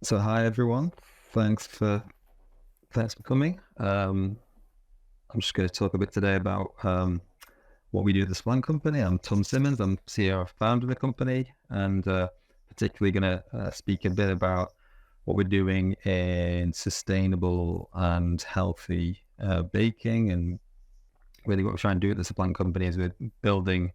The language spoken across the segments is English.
So hi everyone. Thanks for thanks for coming. I'm just going to talk a bit today about what we do at the Supplant Company. I'm Tom Simmons. I'm CEO and founder of the company, and particularly going to speak a bit about what we're doing in sustainable and healthy baking. And really, what we're trying to do at the Supplant Company is we're building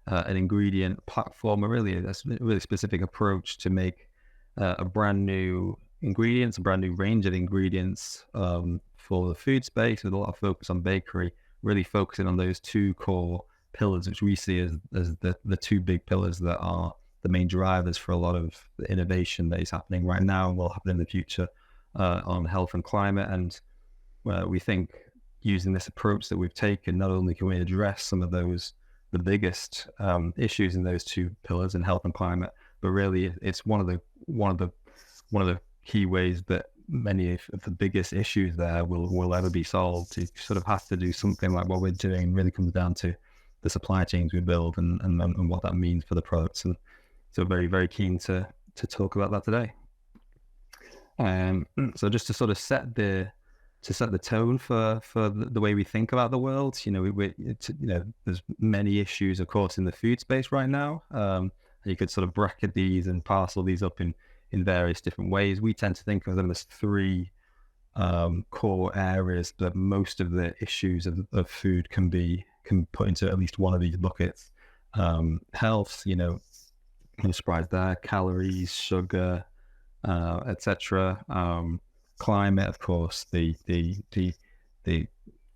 an ingredient platform, a really specific approach to make a brand new ingredients, a brand new range of ingredients for the food space, with a lot of focus on bakery, really focusing on those two core pillars, which we see as the two big pillars that are the main drivers for a lot of the innovation that is happening right now and will happen in the future on health and climate. And we think using this approach that we've taken, not only can we address some of the biggest issues in those two pillars in health and climate, but really it's one of the key ways that many of the biggest issues there will ever be solved. You sort of have to do something like what we're doing. Really comes down to the supply chains we build and what that means for the products. And so very, very keen to talk about that today. So just to sort of set the tone for the way we think about the world, there's many issues, of course, in the food space right now. You could sort of bracket these and parcel these up in various different ways. We tend to think of them as three core areas that most of the issues of food can put into at least one of these buckets. Health, no surprise there, calories, sugar, etc. Climate, of course, the food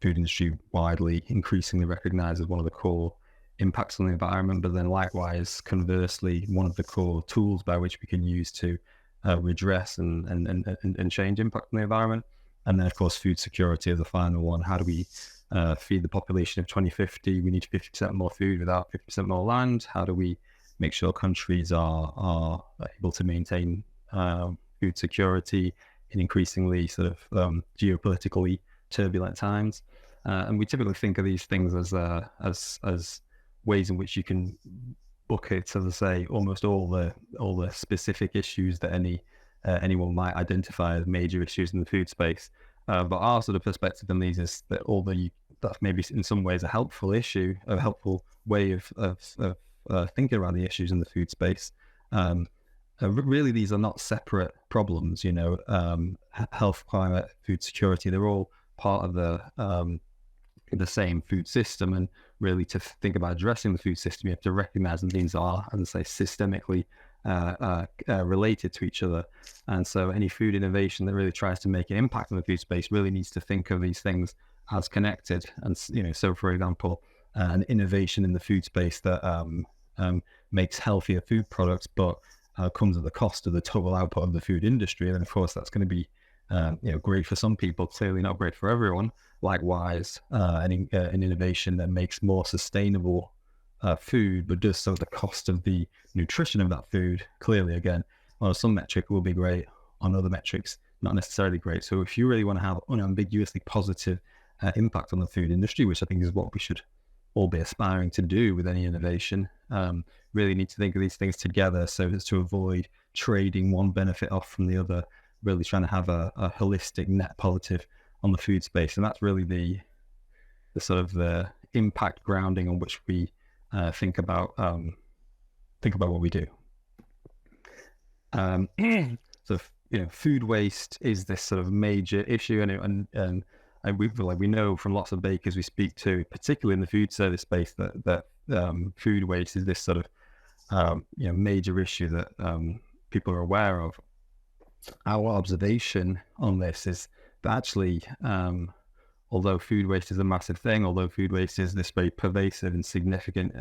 industry widely increasingly recognized as one of the core impacts on the environment, but then likewise, conversely, one of the core tools by which we can use to redress and change impact on the environment. And then, of course, food security is the final one. How do we feed the population of 2050? We need 50% more food without 50% more land. How do we make sure countries are able to maintain food security in increasingly sort of geopolitically turbulent times? And we typically think of these things as ways in which you can bucket, as I say, almost all the specific issues that anyone might identify as major issues in the food space. But our sort of perspective on these is that that's maybe in some ways a helpful way of thinking around the issues in the food space. Really, these are not separate problems. Health, climate, food security, they're all part of the same food system. And really, to think about addressing the food system, you have to recognize that these are, as I say, systemically related to each other. And so any food innovation that really tries to make an impact on the food space really needs to think of these things as connected. And so for example, an innovation in the food space that makes healthier food products, but comes at the cost of the total output of the food industry, and of course that's going to be great for some people, clearly not great for everyone. Likewise, an innovation that makes more sustainable food, but does so at the cost of the nutrition of that food, clearly, again, on some metric will be great, on other metrics not necessarily great. So if you really want to have unambiguously positive impact on the food industry, which I think is what we should all be aspiring to do with any innovation, really need to think of these things together so as to avoid trading one benefit off from the other, really trying to have a holistic net positive on the food space. And that's really the sort of the impact grounding on which we think about what we do. So food waste is this sort of major issue, and we know from lots of bakers we speak to, particularly in the food service space, that food waste is this sort of major issue that people are aware of. Our observation on this is that actually, although food waste is a massive thing, although food waste is this very pervasive and significant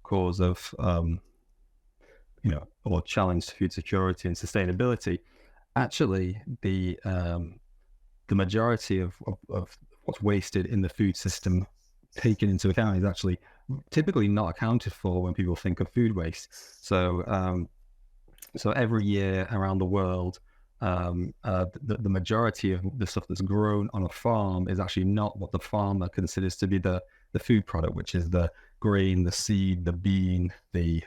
cause of or challenge to food security and sustainability, actually the majority of what's wasted in the food system taken into account is actually typically not accounted for when people think of food waste. So every year around the world, the majority of the stuff that's grown on a farm is actually not what the farmer considers to be the food product, which is the grain, the seed, the bean, the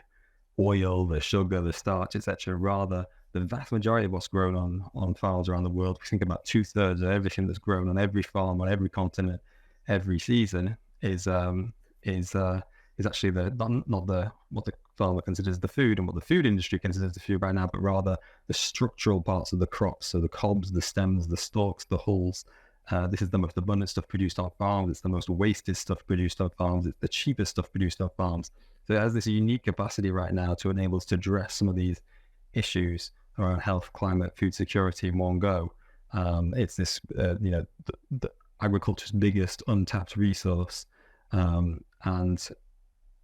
oil, the sugar, the starch, etc. Rather, the vast majority of what's grown on farms around the world, we think about 2/3 of everything that's grown on every farm on every continent every season is actually not the what the farmer considers the food and what the food industry considers the food right now, but rather the structural parts of the crops. So the cobs, the stems, the stalks, the hulls. This is the most abundant stuff produced on farms. It's the most wasted stuff produced on farms. It's the cheapest stuff produced on farms. So it has this unique capacity right now to enable us to address some of these issues around health, climate, food security in one go. It's this, the agriculture's biggest untapped resource. And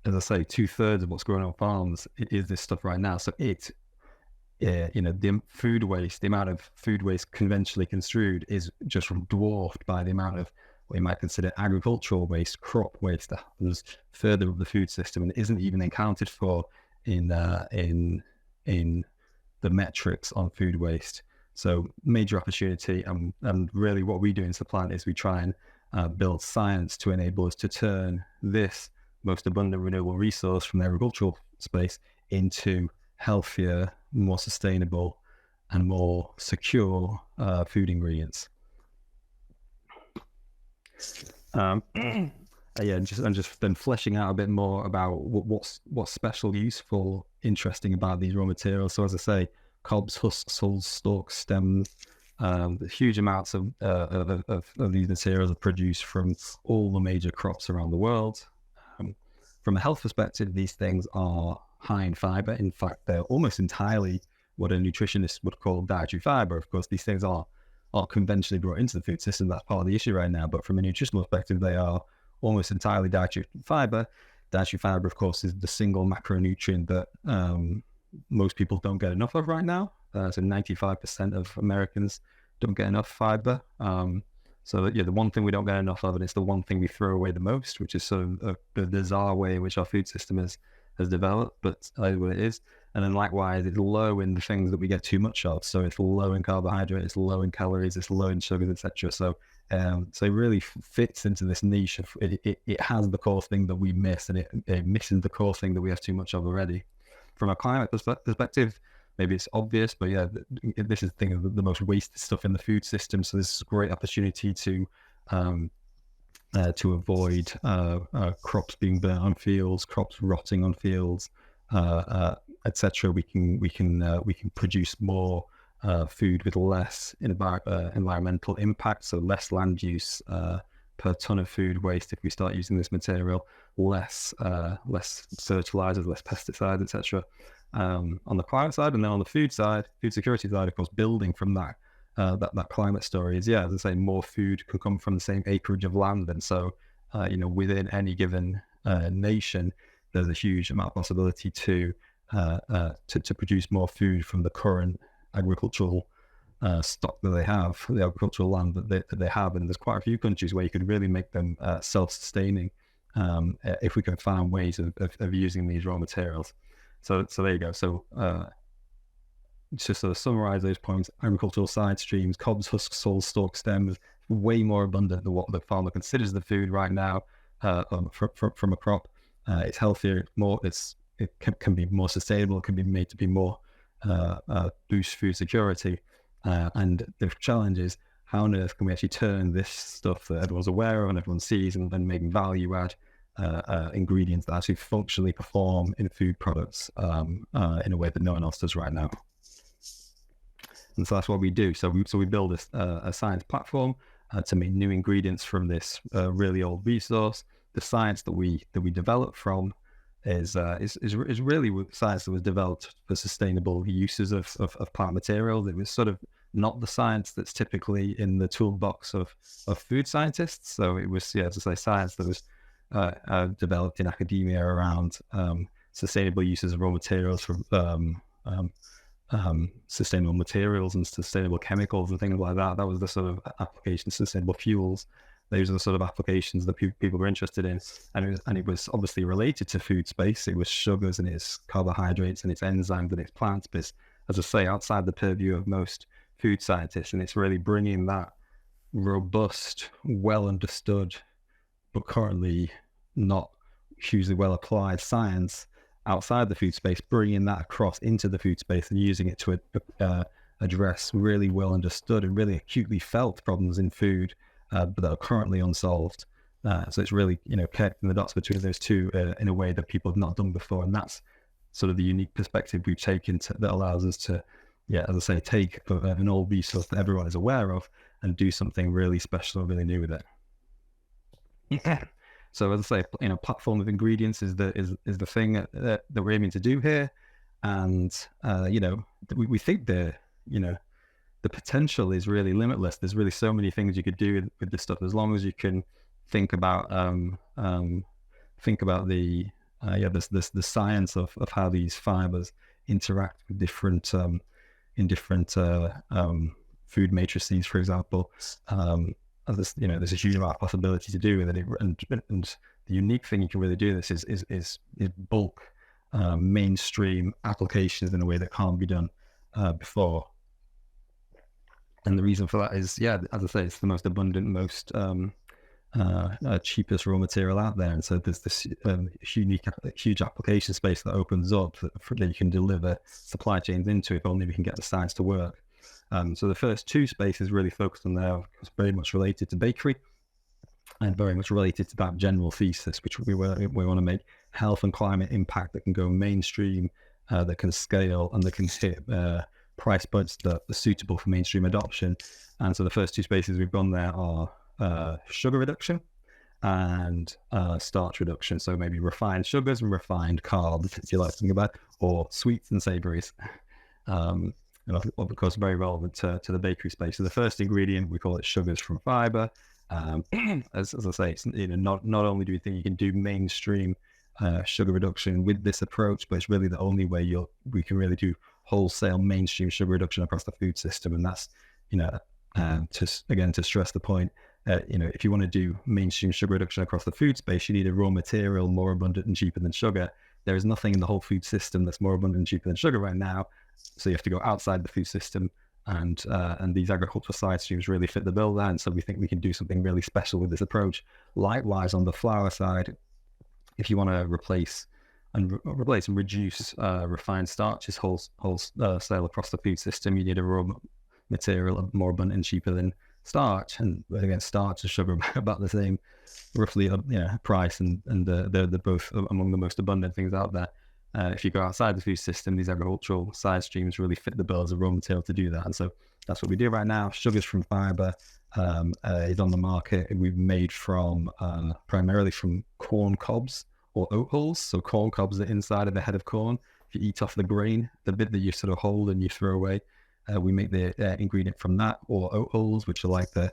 as I say, 2/3 of what's growing on farms is this stuff right now. So the food waste, the amount of food waste conventionally construed is just dwarfed by the amount of what you might consider agricultural waste, crop waste that happens further up the food system and isn't even accounted for in the metrics on food waste. So major opportunity, and really what we do in Supplant is we try and build science to enable us to turn this most abundant renewable resource from the agricultural space into healthier, more sustainable, and more secure food ingredients. Just then fleshing out a bit more about what's special, useful, interesting about these raw materials. So as I say, cobs, husks, hulls, stalks, stems, huge amounts of these materials are produced from all the major crops around the world. From a health perspective, these things are high in fiber. In fact, they're almost entirely what a nutritionist would call dietary fiber. Of course, these things are conventionally brought into the food system. That's part of the issue right now. But from a nutritional perspective, they are almost entirely dietary fiber. Dietary fiber, of course, is the single macronutrient that most people don't get enough of right now. So 95% of Americans don't get enough fiber. The one thing we don't get enough of, and it's the one thing we throw away the most, which is sort of a bizarre way in which our food system has developed, but that is what it is. And then likewise, it's low in the things that we get too much of. So it's low in carbohydrates, it's low in calories, it's low in sugars, etc. So it really fits into this niche of it has the core thing that we miss, and it misses the core thing that we have too much of already. From a climate perspective, maybe it's obvious, but yeah, this is the thing of the most wasted stuff in the food system. So this is a great opportunity to avoid crops being burnt on fields, crops rotting on fields, etc. We can produce more food with less environmental impact, so less land use per ton of food waste if we start using this material, less fertilizers, less pesticides, etc. On the climate side, and then on the food security side, of course, building from that climate story is, as I say, more food can come from the same acreage of land. And so, within any given nation, there's a huge amount of possibility to produce more food from the current agricultural stock that they have, the agricultural land that they have. And there's quite a few countries where you could really make them self-sustaining if we can find ways of using these raw materials. So there you go. So to sort of summarize those points, agricultural side streams, cobs, husks, hulls, stalks, stems, way more abundant than what the farmer considers the food right now from a crop. It's healthier, it can be more sustainable, it can be made to be more boost food security. And the challenge is, how on earth can we actually turn this stuff that everyone's aware of and everyone sees and then make value add ingredients that actually functionally perform in food products in a way that no one else does right now. And so that's what we do. So we build a science platform to make new ingredients from this really old resource. The science that we develop from is really science that was developed for sustainable uses of plant materials. It was sort of not the science that's typically in the toolbox of food scientists. So it was, as I say, science that was developed in academia around sustainable uses of raw materials from sustainable materials and sustainable chemicals and things like that. That was the sort of application. Sustainable fuels, those are the sort of applications that people were interested in, and it was obviously related to food space. It was sugars and its carbohydrates and its enzymes and its plants, but it's, as I say, outside the purview of most food scientists. And it's really bringing that robust, well understood, but currently not hugely well applied science outside the food space, bringing that across into the food space and using it to address really well understood and really acutely felt problems in food, but that are currently unsolved. So it's really, connecting the dots between those two in a way that people have not done before. And that's sort of the unique perspective we've taken that allows us to, as I say, take an old resource that everyone is aware of and do something really special and really new with it. Yeah. So as I say, platform of ingredients is the thing that we're aiming to do here. And, we think the potential is really limitless. There's really so many things you could do with this stuff, as long as you can think about the science of how these fibers interact with different in different food matrices, for example. There's a huge amount of possibility to do with it, and the unique thing you can really do this is bulk mainstream applications in a way that can't be done before. And the reason for that is, as I say, it's the most abundant, most cheapest raw material out there, and so there's this huge application space that opens up that you can deliver supply chains into, if only we can get the science to work. So the first two spaces really focused on there, very much related to bakery and very much related to that general thesis, which we want to make health and climate impact that can go mainstream, that can scale, and that can hit price points that are suitable for mainstream adoption. And so the first two spaces we've gone there are sugar reduction and starch reduction. So maybe refined sugars and refined carbs, if you like to think about, or sweets and savories. And of course, very relevant to the bakery space. So the first ingredient, we call it sugars from fiber. As I say, it's, not only do we think you can do mainstream sugar reduction with this approach, but it's really the only way we can really do wholesale mainstream sugar reduction across the food system. And that's, to stress the point, if you want to do mainstream sugar reduction across the food space, you need a raw material more abundant and cheaper than sugar. There is nothing in the whole food system that's more abundant and cheaper than sugar right now. So you have to go outside the food system, and these agricultural side streams really fit the bill there. And so we think we can do something really special with this approach. Likewise, on the flour side, if you want to replace and reduce refined starches wholesale across the food system, you need a raw material more abundant and cheaper than starch. And again, starch and sugar are about the same, roughly, price, and they're both among the most abundant things out there. If you go outside the food system, these agricultural side streams really fit the bill as a raw material to do that. And so that's what we do right now. Sugars from fiber is on the market. We've made from primarily from corn cobs or oat hulls. So corn cobs are inside of the head of corn. If you eat off the grain, the bit that you sort of hold and you throw away, we make the ingredient from that, or oat hulls, which are like the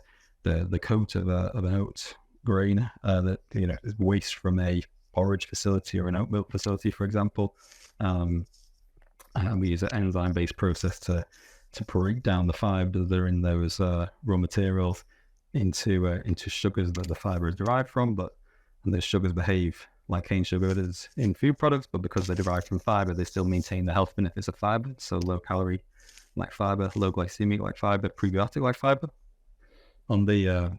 coat of an oat grain that is waste from a porridge facility or an oat milk facility, for example. And we use an enzyme-based process to break down the fibers that are in those raw materials into sugars that the fiber is derived from. And those sugars behave like cane sugar is in food products, but because they're derived from fiber, they still maintain the health benefits of fiber. So low calorie like fiber, low glycemic like fiber, prebiotic like fiber. On the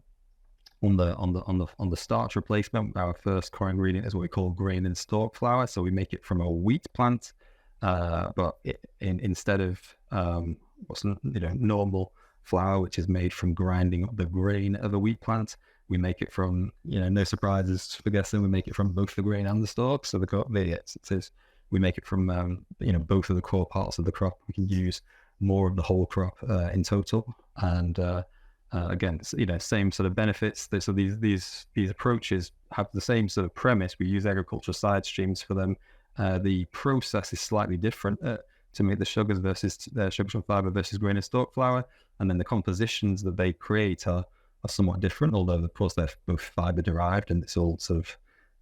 starch replacement, our first core ingredient is what we call grain and stalk flour. So we make it from a wheat plant, but instead of normal flour, which is made from grinding up the grain of a wheat plant, we make it from, no surprises for guessing, we make it from both the grain and the stalk. So we make it from both of the core parts of the crop. We can use more of the whole crop in total, and again, same sort of benefits. So these approaches have the same sort of premise. We use agricultural side streams for them. The process is slightly different to make the sugars sugars from fiber versus grain and stalk flour, and then the compositions that they create are somewhat different. Although of course they're both fiber derived, and it's all sort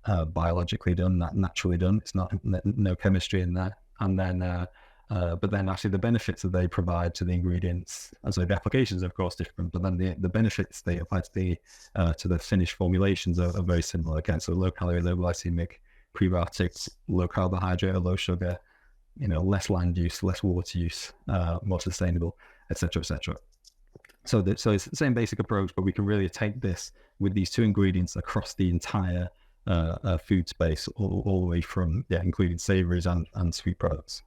of biologically done, naturally done. It's not no chemistry in there. And then but then actually the benefits that they provide to the ingredients, and so the applications are of course different, but then the benefits they apply to the finished formulations are very similar. Again, so low calorie, low glycemic, prebiotics, low carbohydrate or low sugar, less land use, less water use, more sustainable, etc., etc. So it's the same basic approach, but we can really take this with these two ingredients across the entire food space, all the way from including savouries and sweet products.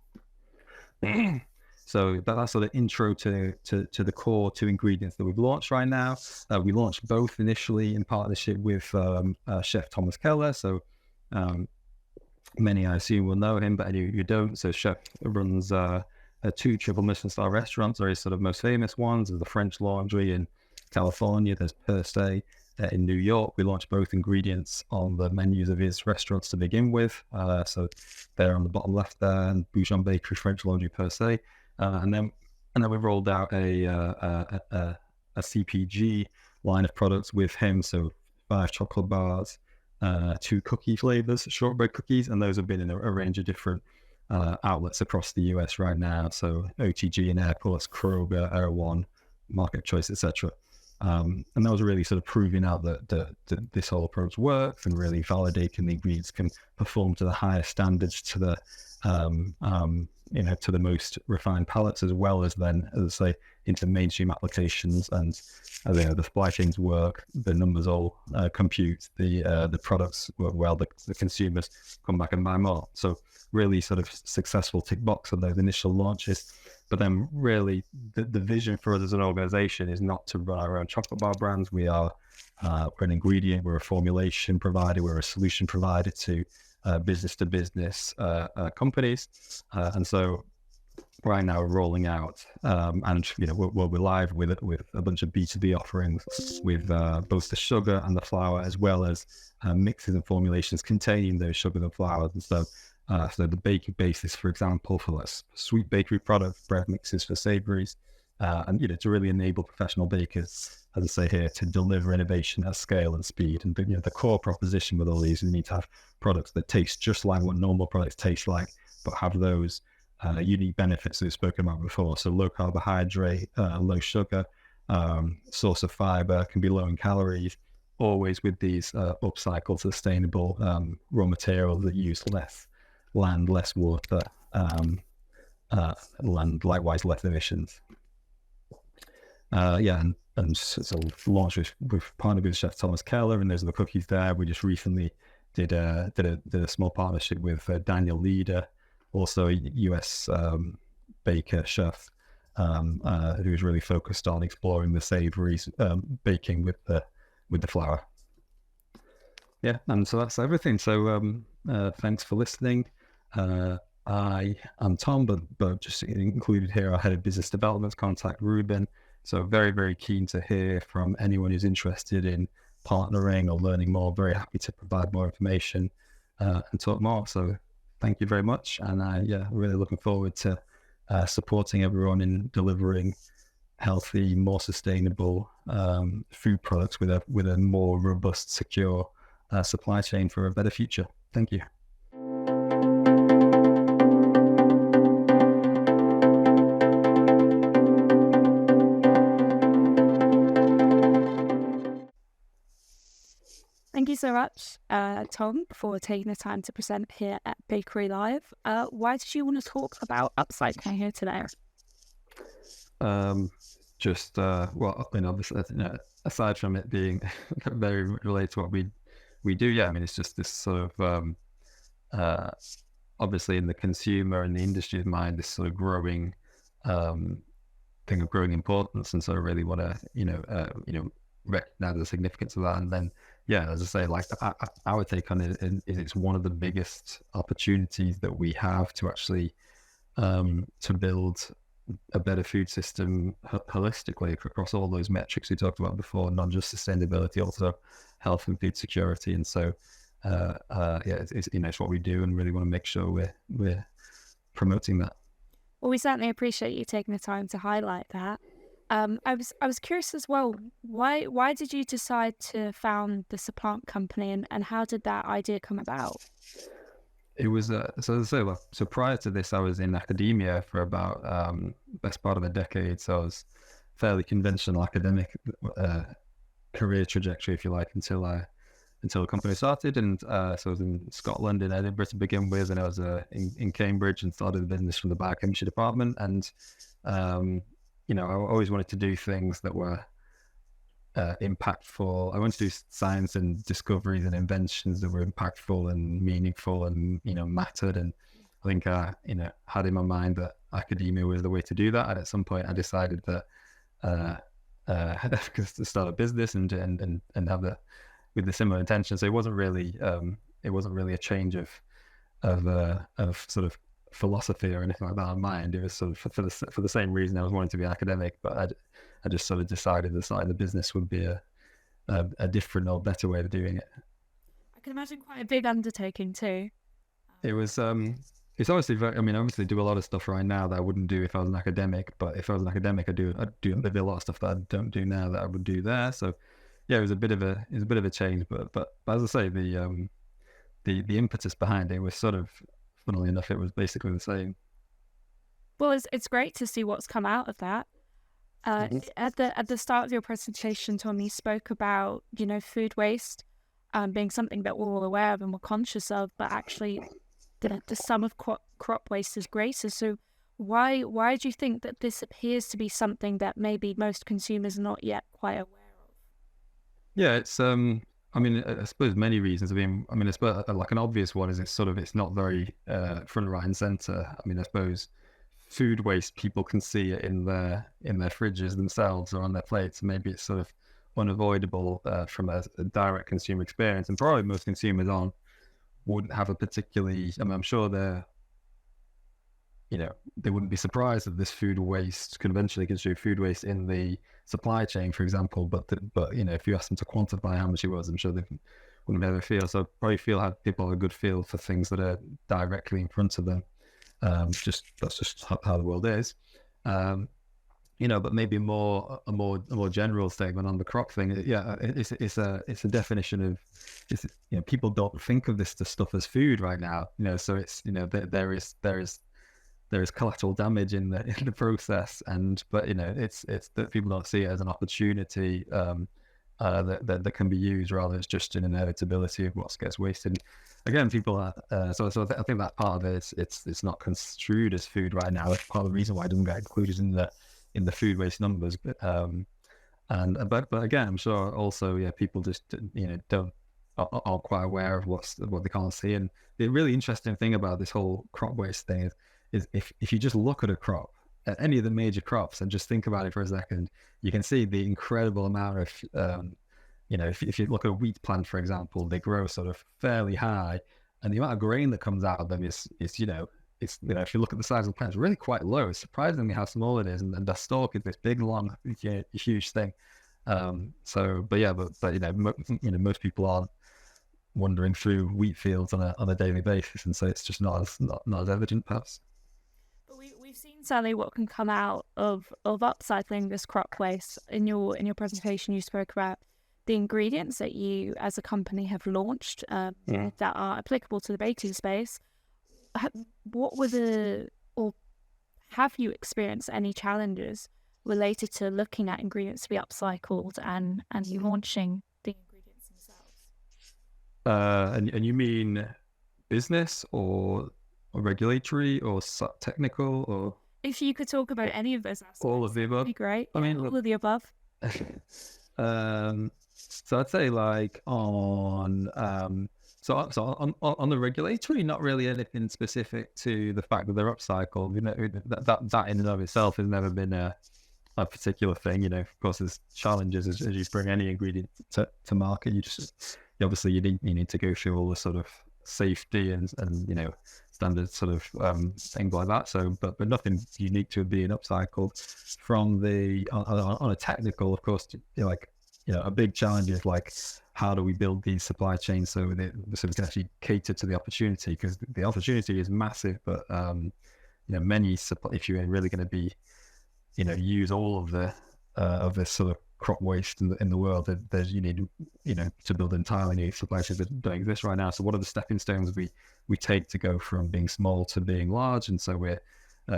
So that's sort of intro to the core two ingredients that we've launched right now. We launched both initially in partnership with Chef Thomas Keller. So many, I assume, will know him, but any of you don't. So Chef runs two triple Michelin star restaurants. Are his sort of most famous ones. There's the French Laundry in California. There's Per Se in New York. We launched both ingredients on the menus of his restaurants to begin with. So they're on the bottom left there, and Boujon Bakery, French Laundry, Per Se. And then we've rolled out a CPG line of products with him. So 5 chocolate bars, 2 cookie flavors, shortbread cookies, and those have been in a range of different outlets across the US right now. So OTG in airports, Kroger, Erewhon, Market Choice, etc. And that was really sort of proving out that this whole approach works, and really validating the ingredients can perform to the highest standards, to the to the most refined palates, as well as then, as I say, into mainstream applications. And the supply chains work, the numbers all compute, the products work well, the consumers come back and buy more. So really sort of successful tick box of those initial launches. But then really the vision for us as an organization is not to run our own chocolate bar brands. We're an ingredient, we're a formulation provider, we're a solution provider to business to business companies. And so right now we're rolling out and we're live with a bunch of B2B offerings with both the sugar and the flour, as well as mixes and formulations containing those sugars and flours. And so the baking basis, for example, for sweet bakery products, bread mixes for savouries, and to really enable professional bakers, as I say here, to deliver innovation at scale and speed. And the core proposition with all these, we need to have products that taste just like what normal products taste like, but have those unique benefits that we've spoken about before. So low carbohydrate, low sugar, source of fiber, can be low in calories, always with these upcycled, sustainable raw materials that use less land, less water, and likewise less emissions. And so launched with partnered with Chef Thomas Keller, and those are the cookies there. We just recently did a small partnership with Daniel Leader, also a US baker chef, who's really focused on exploring the savouries, baking with the flour. Yeah, and so that's everything. So thanks for listening. I am Tom, but just included here, our head of business development, contact Ruben. So very, very keen to hear from anyone who's interested in partnering or learning more. Very happy to provide more information and talk more. So thank you very much. And really looking forward to supporting everyone in delivering healthy, more sustainable food products with a more robust, secure supply chain for a better future. Thank you. Thank you so much, Tom, for taking the time to present here at Bakery Live. Why did you want to talk about upcycling here today? Aside from it being very related to what we do, it's just this sort of obviously in the consumer and the industry's mind, this sort of growing thing of growing importance, and so I really want to recognize the significance of that. And then as I say, like our take on it is it's one of the biggest opportunities that we have to actually to build a better food system holistically across all those metrics we talked about before, not just sustainability, also health and food security. And so it's what we do, and really want to make sure we're promoting that. Well, we certainly appreciate you taking the time to highlight that. I was curious as well, why did you decide to found the Supplant Company, and how did that idea come about? It was so prior to this, I was in academia for about best part of a decade. So I was fairly conventional academic career trajectory, if you like, until the company started. And so I was in Scotland, in Edinburgh to begin with, and I was in Cambridge and started the business from the biochemistry department. And I always wanted to do things that were impactful. I wanted to do science and discoveries and inventions that were impactful and meaningful and, mattered. And I think I, had in my mind that academia was the way to do that. And at some point I decided that to start a business and have with the similar intention. So it wasn't really a change of sort of philosophy or anything like that in mind. It was sort of for the same reason I was wanting to be an academic, but I just sort of decided that starting the business would be a different or better way of doing it. I can imagine quite a big undertaking too. It was it's obviously very, I obviously do a lot of stuff right now that I wouldn't do if I was an academic, but if I was an academic I'd do a lot of stuff that I don't do now that I would do there. So yeah, it was a bit of a change, but as I say, the impetus behind it was sort of, funnily enough, it was basically the same. Well, it's great to see what's come out of that. At the start of your presentation, Tom, you spoke about food waste being something that we're all aware of and we're conscious of, but actually the sum of crop waste is greater. So why do you think that this appears to be something that maybe most consumers are not yet quite aware of? Yeah, it's I suppose many reasons. I suppose like an obvious one is it's not very front, right, and center. I suppose food waste, people can see it in their fridges themselves or on their plates. Maybe it's sort of unavoidable from a direct consumer experience, and probably most consumers wouldn't have a particularly. I'm sure they wouldn't be surprised that this food waste, conventionally consumed food waste in the supply chain, for example, but if you ask them to quantify how much it was, I'm sure they wouldn't have a feel. So probably people have a good feel for things that are directly in front of them. That's just how the world is. But maybe a more general statement on the crop thing. Yeah, it's a definition of, people don't think of this stuff as food right now. So it's, there is collateral damage in the process, but it's that people don't see it as an opportunity that can be used. Rather, it's just an inevitability of what gets wasted. Again, people are I think that part of it, it's not construed as food right now. That's part of the reason why it doesn't get included in the food waste numbers. But again, I'm sure also people just aren't quite aware of what they can't see. And the really interesting thing about this whole crop waste thing is if you just look at a crop, at any of the major crops, and just think about it for a second, you can see the incredible amount of if you look at a wheat plant, for example, they grow sort of fairly high, and the amount of grain that comes out of them is if you look at the size of the plant, it's really quite low. It's surprisingly how small it is, and the stalk is this big, long, huge thing. Most people aren't wandering through wheat fields on a daily basis, and so it's just not as evident, perhaps. But we've seen, Sally, what can come out of upcycling this crop waste. In your presentation, you spoke about the ingredients that you as a company have launched that are applicable to the baking space. What were or have you experienced any challenges related to looking at ingredients to be upcycled and launching the ingredients themselves? And you mean business or regulatory or technical, or if you could talk about any of those aspects, all of the above, that'd be great. All of the above. So I'd say like on the regulatory, not really anything specific to the fact that they're upcycled. That in and of itself has never been a particular thing. Of course, there's challenges as you bring any ingredient to market. Obviously you need to go through all the sort of safety and standard sort of things like that. So, but nothing unique to it being upcycled. From on a technical, of course, a big challenge is like, how do we build these supply chains so we can actually cater to the opportunity? Because the opportunity is massive, but if you're really going to be, use all of this sort of crop waste in the world, you need to build entirely new supply chains that don't exist right now. So what are the stepping stones we take to go from being small to being large? And so we're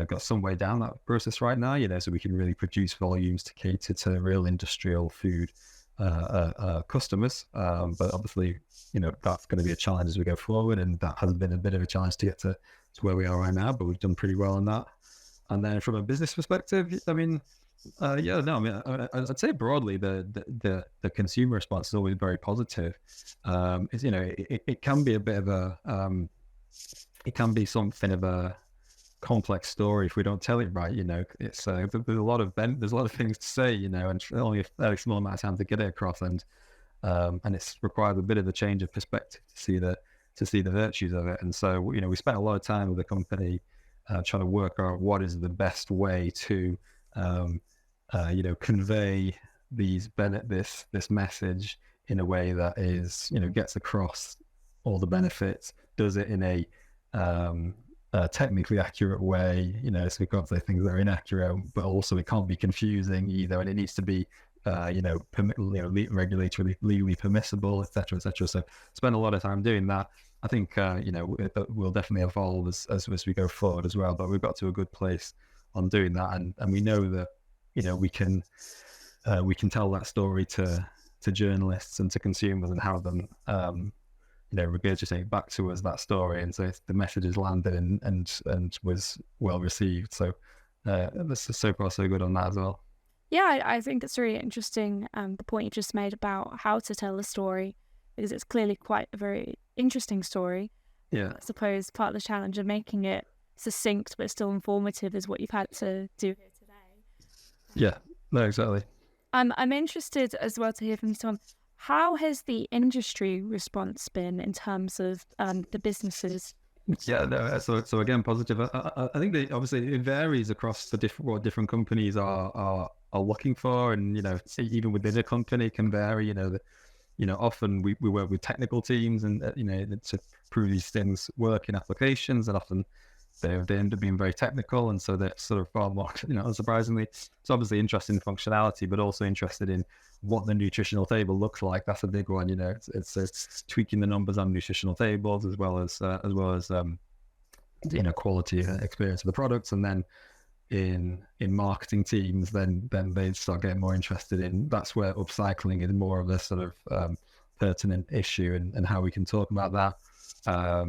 got some way down that process right now, so we can really produce volumes to cater to real industrial food customers. But obviously, that's going to be a challenge as we go forward, and that has been a bit of a challenge to get to where we are right now, but we've done pretty well on that. And then from a business perspective, Yeah, no, I mean, I'd say broadly the consumer response is always very positive. It's, it can be a bit of it can be something of a complex story if we don't tell it right. It's there's a lot of there's a lot of things to say, and only a fairly small amount of time to get it across, and it's required a bit of a change of perspective to see the virtues of it. And so, we spent a lot of time with the company trying to work out what is the best way to um, convey this message in a way that is, gets across all the benefits, does it in a technically accurate way, so we can't say things that are inaccurate, but also it can't be confusing either, and it needs to be, regulatory, legally permissible, etc., etc. So spend a lot of time doing that. I think, we'll definitely evolve as we go forward as well, but we've got to a good place on doing that, and we know that, we can tell that story to journalists and to consumers and have them, regurgitate back to us that story, and so the message is landed and was well received. So this is so far so good on that as well. Yeah, I think it's really interesting, the point you just made about how to tell a story, because it's clearly quite a very interesting story. Yeah. I suppose part of the challenge of making it succinct but still informative is what you've had to do here today. Yeah, no, exactly. I'm interested as well to hear from you, Tom. How has the industry response been in terms of the businesses? Yeah, no, so again, positive. I think that obviously it varies across the what different companies are looking for, and even within a company can vary. Often we work with technical teams, and to prove these things work in applications, and often they end up being very technical, and so they're sort of far more, unsurprisingly, it's obviously interested in functionality, but also interested in what the nutritional table looks like. That's a big one. It's tweaking the numbers on nutritional tables as well as quality experience of the products, and then in marketing teams, then they start getting more interested in. That's where upcycling is more of a sort of pertinent issue, and how we can talk about that. I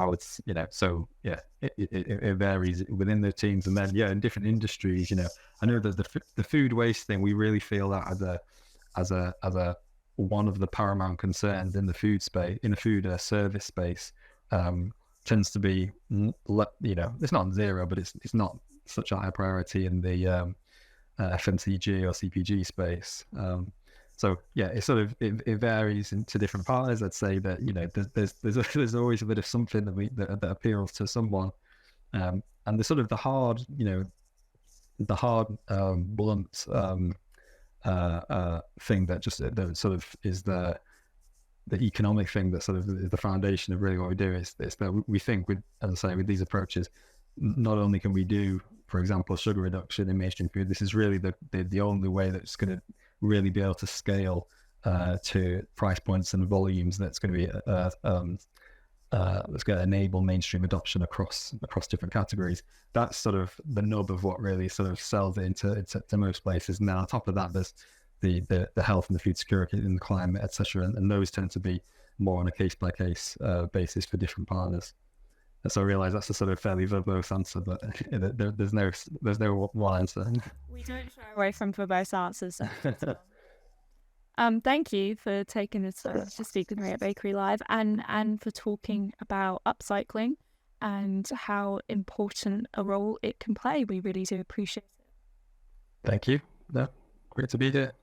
would, so yeah, it varies within the teams, and then in different industries. I know that the food waste thing, we really feel that as a one of the paramount concerns in the food space, in the food service space, tends to be, it's not zero, but it's not such a high priority in the FMCG or CPG space. So yeah, it varies into different partners. I'd say that there's always a bit of something that appeals to someone, and the sort of the hard blunt thing that sort of is the economic thing that sort of is the foundation of really what we do is that we think with, as I say, with these approaches, not only can we do, for example, sugar reduction in mainstream food, this is really the only way that's going to really be able to scale to price points and volumes that's going to be that's going to enable mainstream adoption across different categories. That's sort of the nub of what really sort of sells it into most places. Now, on top of that, there's the health and the food security and the climate, etc., and those tend to be more on a case by case basis for different partners. And so I realise that's a sort of fairly verbose answer, but there's no one answer. We don't shy away from verbose answers. So. Thank you for taking the time to speak with me at Bakery Live, and for talking about upcycling and how important a role it can play. We really do appreciate it. Thank you. No, great to be here.